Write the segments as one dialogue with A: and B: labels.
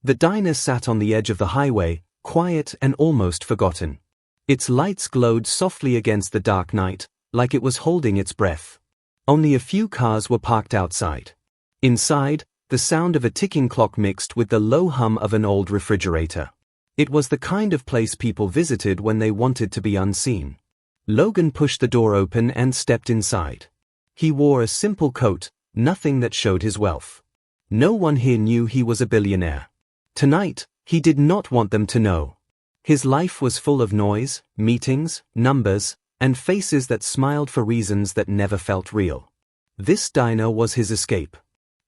A: The diner sat on the edge of the highway, quiet and almost forgotten. Its lights glowed softly against the dark night, like it was holding its breath. Only a few cars were parked outside. Inside, the sound of a ticking clock mixed with the low hum of an old refrigerator. It was the kind of place people visited when they wanted to be unseen. Logan pushed the door open and stepped inside. He wore a simple coat, nothing that showed his wealth. No one here knew he was a billionaire. Tonight, he did not want them to know. His life was full of noise, meetings, numbers, and faces that smiled for reasons that never felt real. This diner was his escape.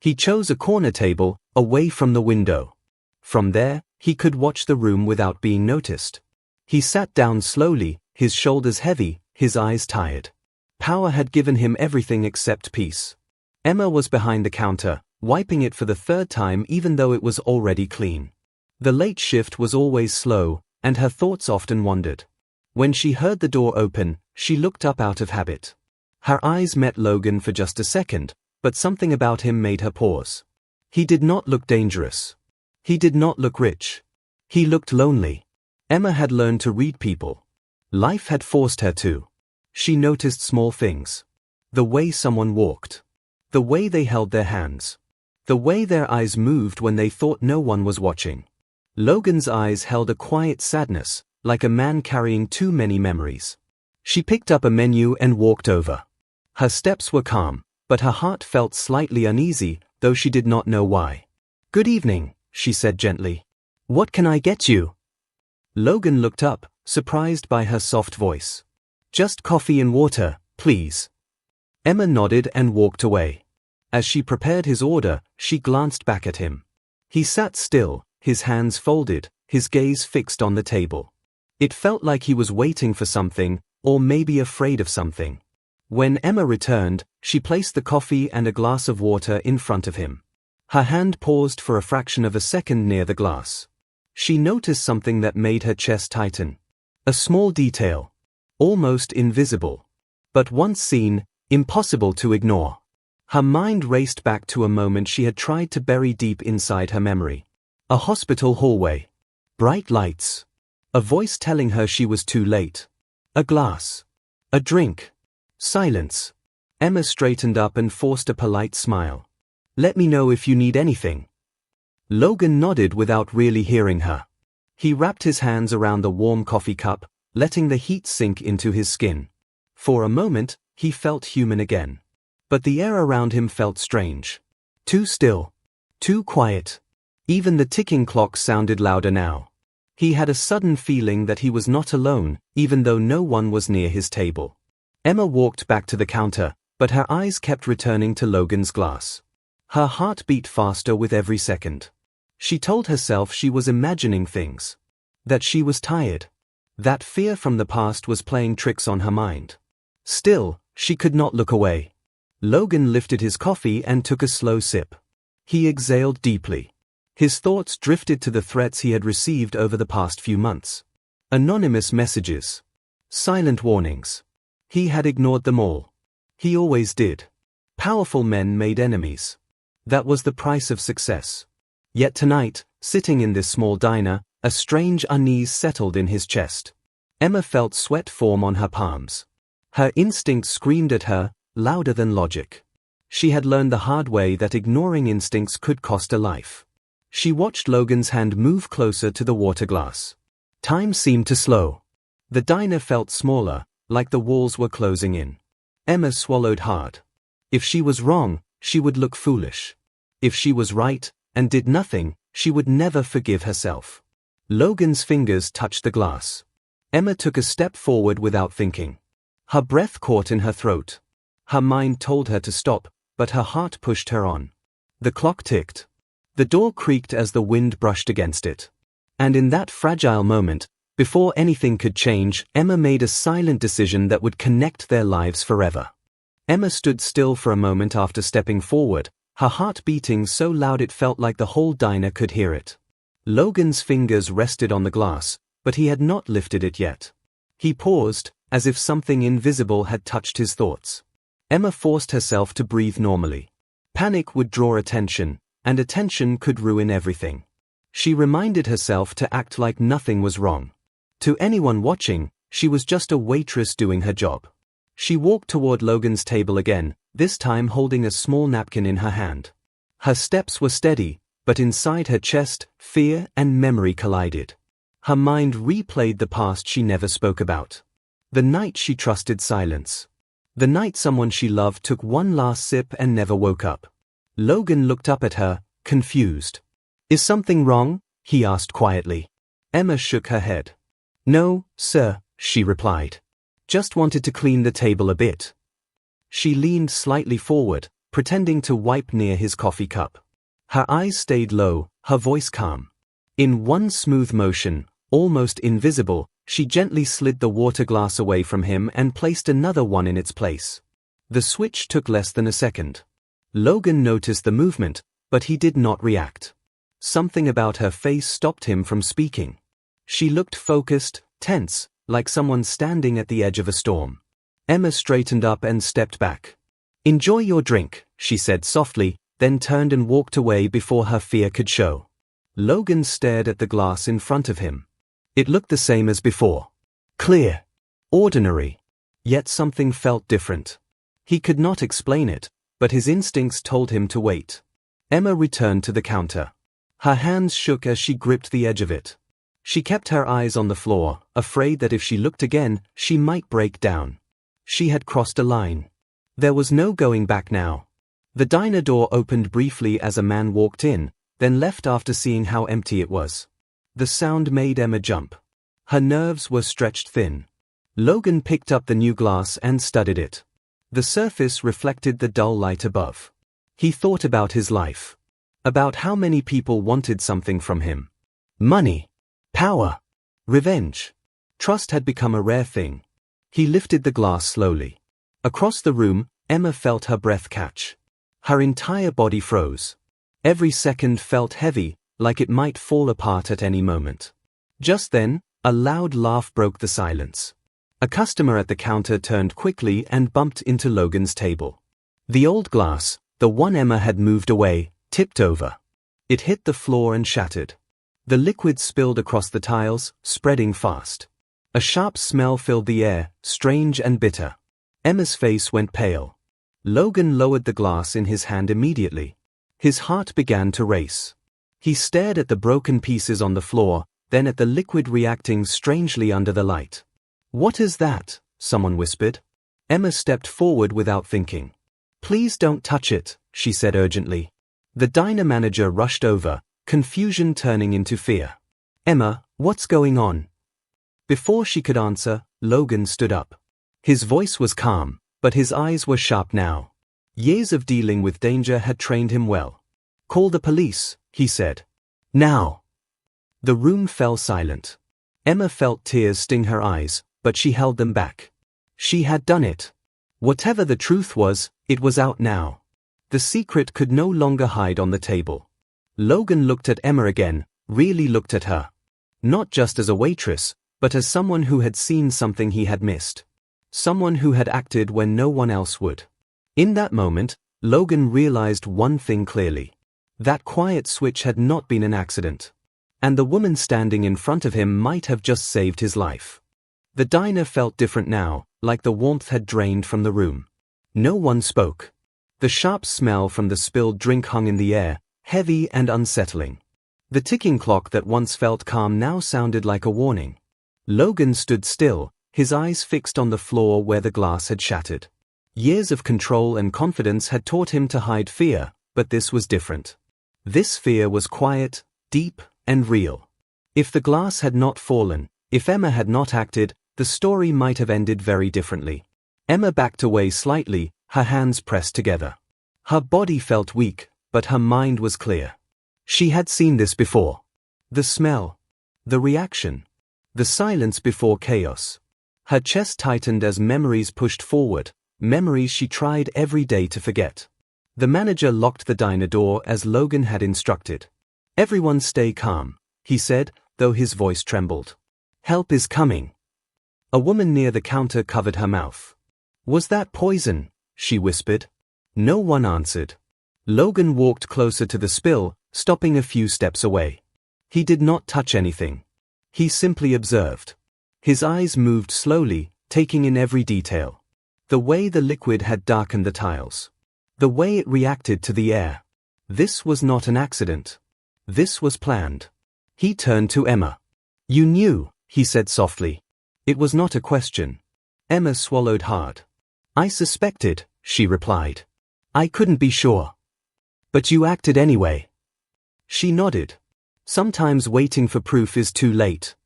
A: He chose a corner table, away from the window. From there, he could watch the room without being noticed. He sat down slowly, his shoulders heavy, his eyes tired. Power had given him everything except peace. Emma was behind the counter, wiping it for the third time even though it was already clean. The late shift was always slow, and her thoughts often wandered. When she heard the door open, she looked up out of habit. Her eyes met Logan for just a second, but something about him made her pause. He did not look dangerous. He did not look rich. He looked lonely. Emma had learned to read people. Life had forced her to. She noticed small things. The way someone walked. The way they held their hands. The way their eyes moved when they thought no one was watching. Logan's eyes held a quiet sadness, like a man carrying too many memories. She picked up a menu and walked over. Her steps were calm, but her heart felt slightly uneasy, though she did not know why. "Good evening," she said gently. "What can I get you?" Logan looked up, surprised by her soft voice. "Just coffee and water, please." Emma nodded and walked away. As she prepared his order, she glanced back at him. He sat still, his hands folded, his gaze fixed on the table. It felt like he was waiting for something, or maybe afraid of something. When Emma returned, she placed the coffee and a glass of water in front of him. Her hand paused for a fraction of a second near the glass. She noticed something that made her chest tighten. A small detail. Almost invisible. But once seen, impossible to ignore. Her mind raced back to a moment she had tried to bury deep inside her memory. A hospital hallway. Bright lights. A voice telling her she was too late. A glass. A drink. Silence. Emma straightened up and forced a polite smile. "Let me know if you need anything." Logan nodded without really hearing her. He wrapped his hands around the warm coffee cup, letting the heat sink into his skin. For a moment, he felt human again. But the air around him felt strange. Too still. Too quiet. Even the ticking clock sounded louder now. He had a sudden feeling that he was not alone, even though no one was near his table. Emma walked back to the counter, but her eyes kept returning to Logan's glass. Her heart beat faster with every second. She told herself she was imagining things. That she was tired. That fear from the past was playing tricks on her mind. Still, she could not look away. Logan lifted his coffee and took a slow sip. He exhaled deeply. His thoughts drifted to the threats he had received over the past few months. Anonymous messages. Silent warnings. He had ignored them all. He always did. Powerful men made enemies. That was the price of success. Yet tonight, sitting in this small diner, a strange unease settled in his chest. Emma felt sweat form on her palms. Her instincts screamed at her, louder than logic. She had learned the hard way that ignoring instincts could cost a life. She watched Logan's hand move closer to the water glass. Time seemed to slow. The diner felt smaller, like the walls were closing in. Emma swallowed hard. If she was wrong, she would look foolish. If she was right, and did nothing, she would never forgive herself. Logan's fingers touched the glass. Emma took a step forward without thinking. Her breath caught in her throat. Her mind told her to stop, but her heart pushed her on. The clock ticked. The door creaked as the wind brushed against it. And in that fragile moment, before anything could change, Emma made a silent decision that would connect their lives forever. Emma stood still for a moment after stepping forward, her heart beating so loud it felt like the whole diner could hear it. Logan's fingers rested on the glass, but he had not lifted it yet. He paused, as if something invisible had touched his thoughts. Emma forced herself to breathe normally. Panic would draw attention, and attention could ruin everything. She reminded herself to act like nothing was wrong. To anyone watching, she was just a waitress doing her job. She walked toward Logan's table again, this time holding a small napkin in her hand. Her steps were steady, but inside her chest, fear and memory collided. Her mind replayed the past she never spoke about. The night she trusted silence. The night someone she loved took one last sip and never woke up. Logan looked up at her, confused. "Is something wrong?" he asked quietly. Emma shook her head. "No, sir," she replied. "Just wanted to clean the table a bit." She leaned slightly forward, pretending to wipe near his coffee cup. Her eyes stayed low, her voice calm. In one smooth motion, almost invisible, she gently slid the water glass away from him and placed another one in its place. The switch took less than a second. Logan noticed the movement, but he did not react. Something about her face stopped him from speaking. She looked focused, tense, like someone standing at the edge of a storm. Emma straightened up and stepped back. "Enjoy your drink," she said softly, then turned and walked away before her fear could show. Logan stared at the glass in front of him. It looked the same as before. Clear. Ordinary. Yet something felt different. He could not explain it, but his instincts told him to wait. Emma returned to the counter. Her hands shook as she gripped the edge of it. She kept her eyes on the floor, afraid that if she looked again, she might break down. She had crossed a line. There was no going back now. The diner door opened briefly as a man walked in, then left after seeing how empty it was. The sound made Emma jump. Her nerves were stretched thin. Logan picked up the new glass and studied it. The surface reflected the dull light above. He thought about his life. About how many people wanted something from him. Money. Power. Revenge. Trust had become a rare thing. He lifted the glass slowly. Across the room, Emma felt her breath catch. Her entire body froze. Every second felt heavy, like it might fall apart at any moment. Just then, a loud laugh broke the silence. A customer at the counter turned quickly and bumped into Logan's table. The old glass, the one Emma had moved away, tipped over. It hit the floor and shattered. The liquid spilled across the tiles, spreading fast. A sharp smell filled the air, strange and bitter. Emma's face went pale. Logan lowered the glass in his hand immediately. His heart began to race. He stared at the broken pieces on the floor, then at the liquid reacting strangely under the light. "What is that?" someone whispered. Emma stepped forward without thinking. "Please don't touch it," she said urgently. The diner manager rushed over, confusion turning into fear. "Emma, what's going on?" Before she could answer, Logan stood up. His voice was calm, but his eyes were sharp now. Years of dealing with danger had trained him well. "Call the police," he said. "Now." The room fell silent. Emma felt tears sting her eyes, but she held them back. She had done it. Whatever the truth was, it was out now. The secret could no longer hide on the table. Logan looked at Emma again, really looked at her. Not just as a waitress, but as someone who had seen something he had missed. Someone who had acted when no one else would. In that moment, Logan realized one thing clearly. That quiet switch had not been an accident. And the woman standing in front of him might have just saved his life. The diner felt different now, like the warmth had drained from the room. No one spoke. The sharp smell from the spilled drink hung in the air, heavy and unsettling. The ticking clock that once felt calm now sounded like a warning. Logan stood still, his eyes fixed on the floor where the glass had shattered. Years of control and confidence had taught him to hide fear, but this was different. This fear was quiet, deep, and real. If the glass had not fallen, if Emma had not acted, the story might have ended very differently. Emma backed away slightly, her hands pressed together. Her body felt weak, but her mind was clear. She had seen this before. The smell. The reaction. The silence before chaos. Her chest tightened as memories pushed forward, memories she tried every day to forget. The manager locked the diner door as Logan had instructed. "Everyone stay calm," he said, though his voice trembled. "Help is coming." A woman near the counter covered her mouth. "Was that poison?" she whispered. No one answered. Logan walked closer to the spill, stopping a few steps away. He did not touch anything. He simply observed. His eyes moved slowly, taking in every detail. The way the liquid had darkened the tiles. The way it reacted to the air. This was not an accident. This was planned. He turned to Emma. "You knew," he said softly. It was not a question. Emma swallowed hard. "I suspected," she replied. "I couldn't be sure." "But you acted anyway." She nodded. Sometimes waiting for proof is too late.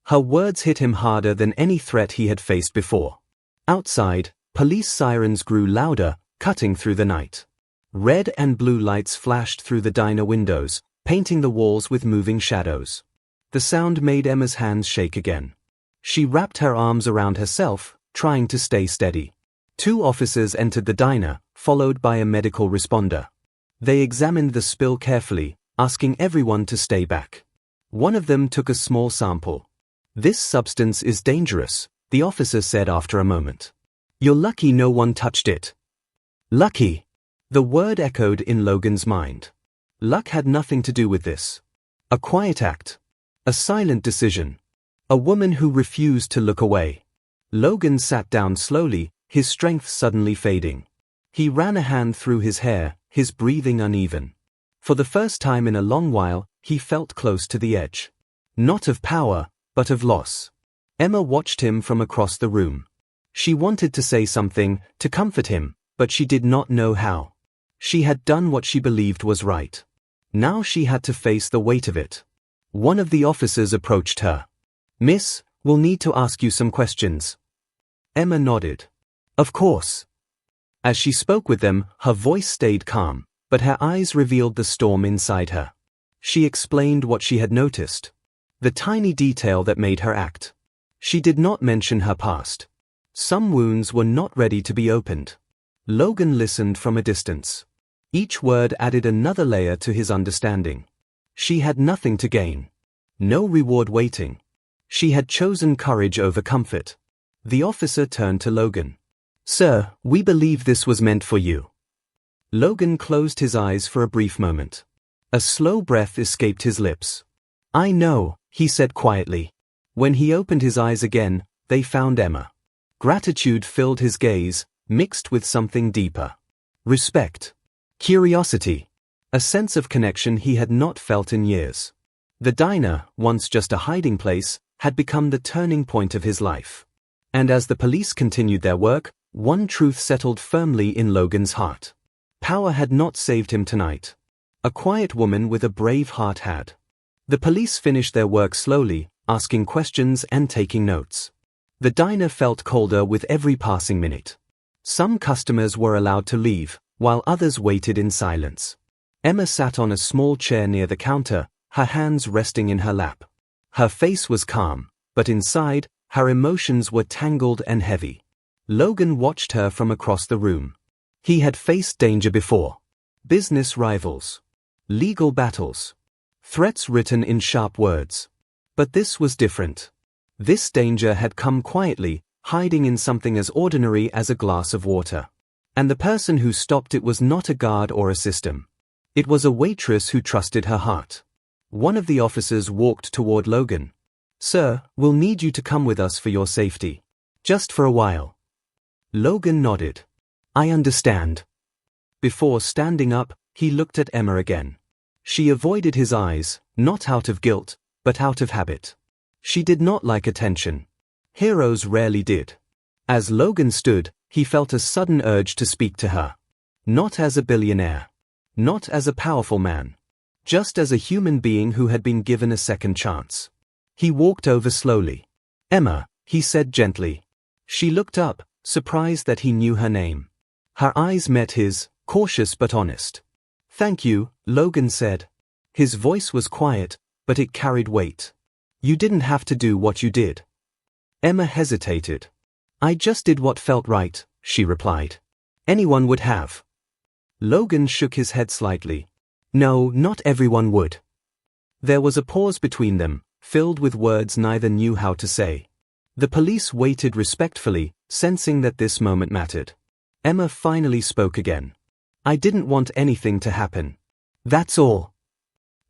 A: Her words hit him harder than any threat he had faced before. Outside, police sirens grew louder, cutting through the night. Red and blue lights flashed through the diner windows, painting the walls with moving shadows. The sound made Emma's hands shake again. She wrapped her arms around herself, trying to stay steady. 2 officers entered the diner, followed by a medical responder. They examined the spill carefully, asking everyone to stay back. One of them took a small sample. "This substance is dangerous," the officer said after a moment. "You're lucky no one touched it." Lucky. The word echoed in Logan's mind. Luck had nothing to do with this. A quiet act. A silent decision. A woman who refused to look away. Logan sat down slowly, his strength suddenly fading. He ran a hand through his hair, his breathing uneven. For the first time in a long while, he felt close to the edge. Not of power, but of loss. Emma watched him from across the room. She wanted to say something, to comfort him, but she did not know how. She had done what she believed was right. Now she had to face the weight of it. One of the officers approached her. "Miss, we'll need to ask you some questions." Emma nodded. "Of course." As she spoke with them, her voice stayed calm, but her eyes revealed the storm inside her. She explained what she had noticed. The tiny detail that made her act. She did not mention her past. Some wounds were not ready to be opened. Logan listened from a distance. Each word added another layer to his understanding. She had nothing to gain. No reward waiting. She had chosen courage over comfort. The officer turned to Logan. "Sir, we believe this was meant for you." Logan closed his eyes for a brief moment. A slow breath escaped his lips. "I know," he said quietly. When he opened his eyes again, they found Emma. Gratitude filled his gaze, mixed with something deeper. Respect. Curiosity. A sense of connection he had not felt in years. The diner, once just a hiding place, had become the turning point of his life. And as the police continued their work, one truth settled firmly in Logan's heart. Power had not saved him tonight. A quiet woman with a brave heart had. The police finished their work slowly, asking questions and taking notes. The diner felt colder with every passing minute. Some customers were allowed to leave, while others waited in silence. Emma sat on a small chair near the counter, her hands resting in her lap. Her face was calm, but inside, her emotions were tangled and heavy. Logan watched her from across the room. He had faced danger before. Business rivals. Legal battles. Threats written in sharp words. But this was different. This danger had come quietly, hiding in something as ordinary as a glass of water. And the person who stopped it was not a guard or a system. It was a waitress who trusted her heart. One of the officers walked toward Logan. "Sir, we'll need you to come with us for your safety. Just for a while." Logan nodded. "I understand." Before standing up, he looked at Emma again. She avoided his eyes, not out of guilt, but out of habit. She did not like attention. Heroes rarely did. As Logan stood, he felt a sudden urge to speak to her. Not as a billionaire. Not as a powerful man. Just as a human being who had been given a second chance. He walked over slowly. "Emma," he said gently. She looked up, surprised that he knew her name. Her eyes met his, cautious but honest. "Thank you," Logan said. His voice was quiet, but it carried weight. "You didn't have to do what you did." Emma hesitated. "I just did what felt right," she replied. "Anyone would have." Logan shook his head slightly. "No, not everyone would." There was a pause between them, filled with words neither knew how to say. The police waited respectfully, sensing that this moment mattered. Emma finally spoke again. "I didn't want anything to happen. That's all."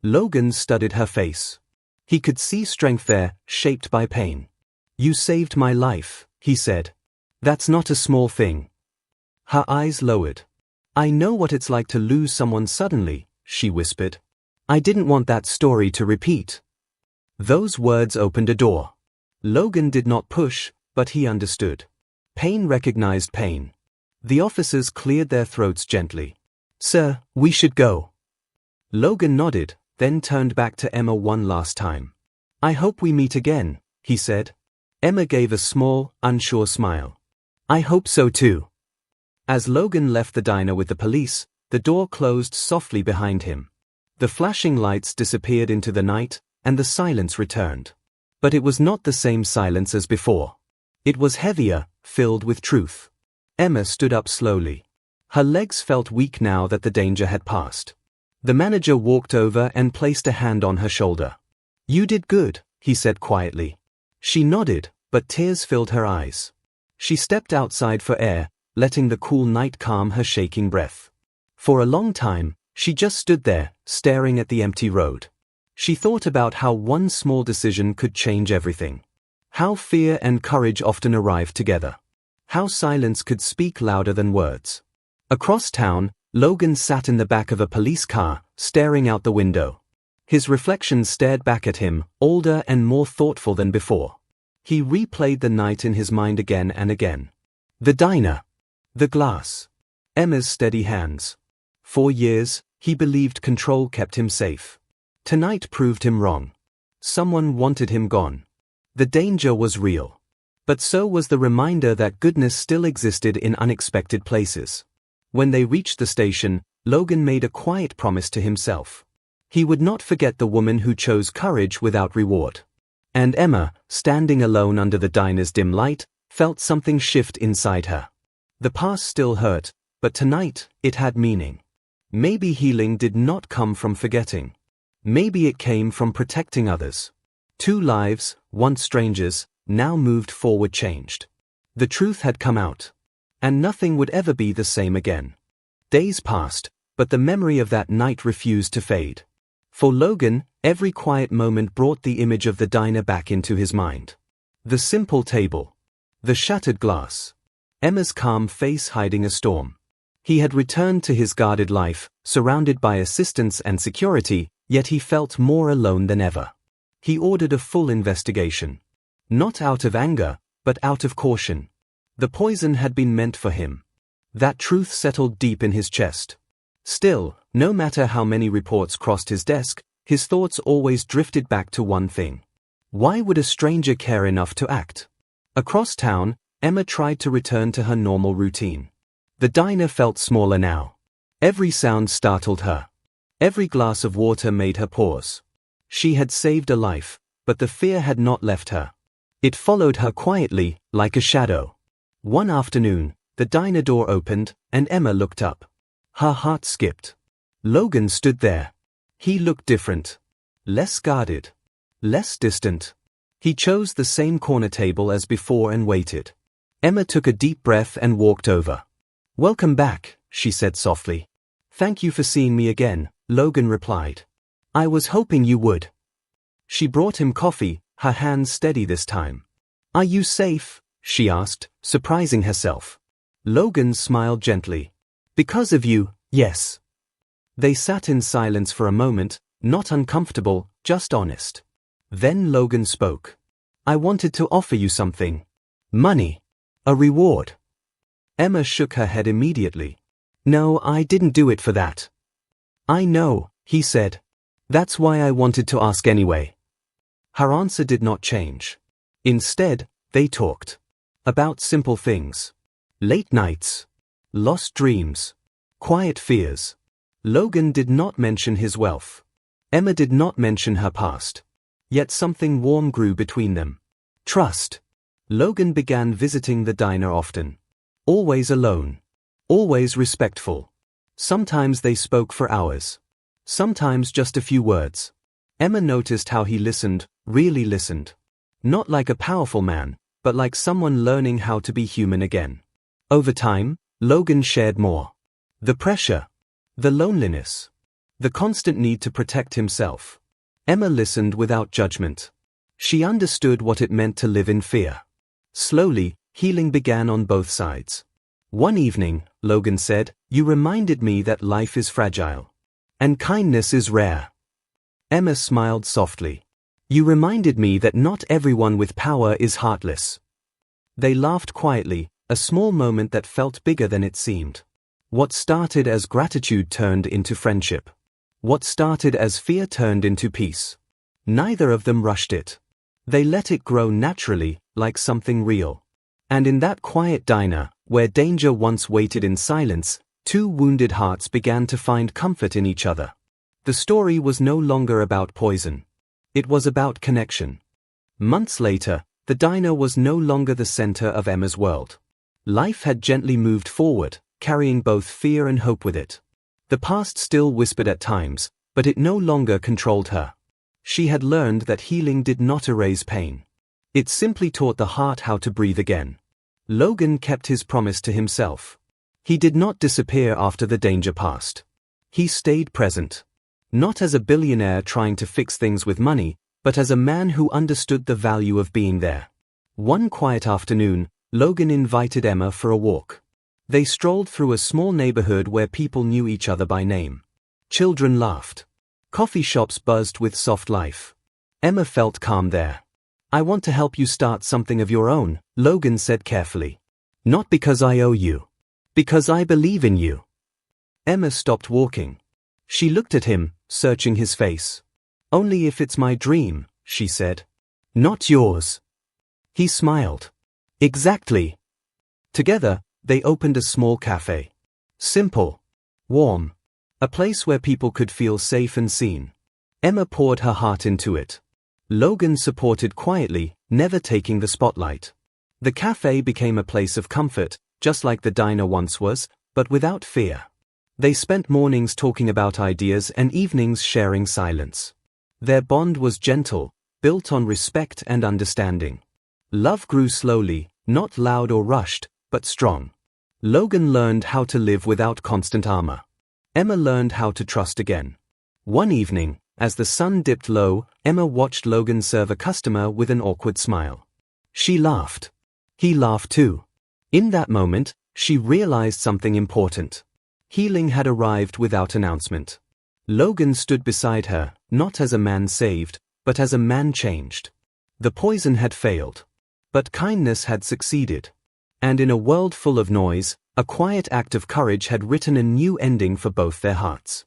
A: Logan studied her face. He could see strength there, shaped by pain. "You saved my life," he said. "That's not a small thing." Her eyes lowered. "I know what it's like to lose someone suddenly," she whispered. "I didn't want that story to repeat." Those words opened a door. Logan did not push, but he understood. Pain recognized pain. The officers cleared their throats gently. "Sir, we should go." Logan nodded, then turned back to Emma one last time. "I hope we meet again," he said. Emma gave a small, unsure smile. "I hope so too." As Logan left the diner with the police, the door closed softly behind him. The flashing lights disappeared into the night, and the silence returned. But it was not the same silence as before. It was heavier, filled with truth. Emma stood up slowly. Her legs felt weak now that the danger had passed. The manager walked over and placed a hand on her shoulder. "You did good," he said quietly. She nodded, but tears filled her eyes. She stepped outside for air, letting the cool night calm her shaking breath. For a long time, she just stood there, staring at the empty road. She thought about how one small decision could change everything. How fear and courage often arrive together. How silence could speak louder than words. Across town, Logan sat in the back of a police car, staring out the window. His reflection stared back at him, older and more thoughtful than before. He replayed the night in his mind again and again. The diner. The glass. Emma's steady hands. For years, he believed control kept him safe. Tonight proved him wrong. Someone wanted him gone. The danger was real. But so was the reminder that goodness still existed in unexpected places. When they reached the station, Logan made a quiet promise to himself. He would not forget the woman who chose courage without reward. And Emma, standing alone under the diner's dim light, felt something shift inside her. The past still hurt, but tonight, it had meaning. Maybe healing did not come from forgetting. Maybe it came from protecting others. Two lives, once strangers, now moved forward changed. The truth had come out. And nothing would ever be the same again. Days passed, but the memory of that night refused to fade. For Logan, every quiet moment brought the image of the diner back into his mind. The simple table. The shattered glass. Emma's calm face hiding a storm. He had returned to his guarded life, surrounded by assistants and security, yet he felt more alone than ever. He ordered a full investigation. Not out of anger, but out of caution. The poison had been meant for him. That truth settled deep in his chest. Still, no matter how many reports crossed his desk, his thoughts always drifted back to one thing. Why would a stranger care enough to act? Across town, Emma tried to return to her normal routine. The diner felt smaller now. Every sound startled her. Every glass of water made her pause. She had saved a life, but the fear had not left her. It followed her quietly, like a shadow. One afternoon, the diner door opened, and Emma looked up. Her heart skipped. Logan stood there. He looked different. Less guarded. Less distant. He chose the same corner table as before and waited. Emma took a deep breath and walked over. "Welcome back," she said softly. "Thank you for seeing me again," Logan replied. "I was hoping you would." She brought him coffee, her hands steady this time. "Are you safe?" she asked, surprising herself. Logan smiled gently. "Because of you, yes." They sat in silence for a moment, not uncomfortable, just honest. Then Logan spoke. "I wanted to offer you something. Money. A reward." Emma shook her head immediately. "No, I didn't do it for that." "I know," he said. "That's why I wanted to ask anyway." Her answer did not change. Instead, they talked. About simple things. Late nights. Lost dreams. Quiet fears. Logan did not mention his wealth. Emma did not mention her past. Yet something warm grew between them. Trust. Logan began visiting the diner often. Always alone. Always respectful. Sometimes they spoke for hours. Sometimes just a few words. Emma noticed how he listened, really listened. Not like a powerful man, but like someone learning how to be human again. Over time, Logan shared more. The pressure. The loneliness. The constant need to protect himself. Emma listened without judgment. She understood what it meant to live in fear. Slowly, healing began on both sides. One evening, Logan said, "You reminded me that life is fragile. And kindness is rare." Emma smiled softly. "You reminded me that not everyone with power is heartless." They laughed quietly, a small moment that felt bigger than it seemed. What started as gratitude turned into friendship. What started as fear turned into peace. Neither of them rushed it. They let it grow naturally, like something real. And in that quiet diner, where danger once waited in silence, two wounded hearts began to find comfort in each other. The story was no longer about poison. It was about connection. Months later, the diner was no longer the center of Emma's world. Life had gently moved forward, carrying both fear and hope with it. The past still whispered at times, but it no longer controlled her. She had learned that healing did not erase pain. It simply taught the heart how to breathe again. Logan kept his promise to himself. He did not disappear after the danger passed. He stayed present. Not as a billionaire trying to fix things with money, but as a man who understood the value of being there. One quiet afternoon, Logan invited Emma for a walk. They strolled through a small neighborhood where people knew each other by name. Children laughed. Coffee shops buzzed with soft life. Emma felt calm there. "I want to help you start something of your own," Logan said carefully. "Not because I owe you. Because I believe in you." Emma stopped walking. She looked at him, searching his face. "Only if it's my dream," she said. "Not yours." He smiled. "Exactly." Together, they opened a small cafe. Simple. Warm. A place where people could feel safe and seen. Emma poured her heart into it. Logan supported quietly, never taking the spotlight. The cafe became a place of comfort, just like the diner once was, but without fear. They spent mornings talking about ideas and evenings sharing silence. Their bond was gentle, built on respect and understanding. Love grew slowly, not loud or rushed, but strong. Logan learned how to live without constant armor. Emma learned how to trust again. One evening, as the sun dipped low, Emma watched Logan serve a customer with an awkward smile. She laughed. He laughed too. In that moment, she realized something important. Healing had arrived without announcement. Logan stood beside her, not as a man saved, but as a man changed. The poison had failed. But kindness had succeeded. And in a world full of noise, a quiet act of courage had written a new ending for both their hearts.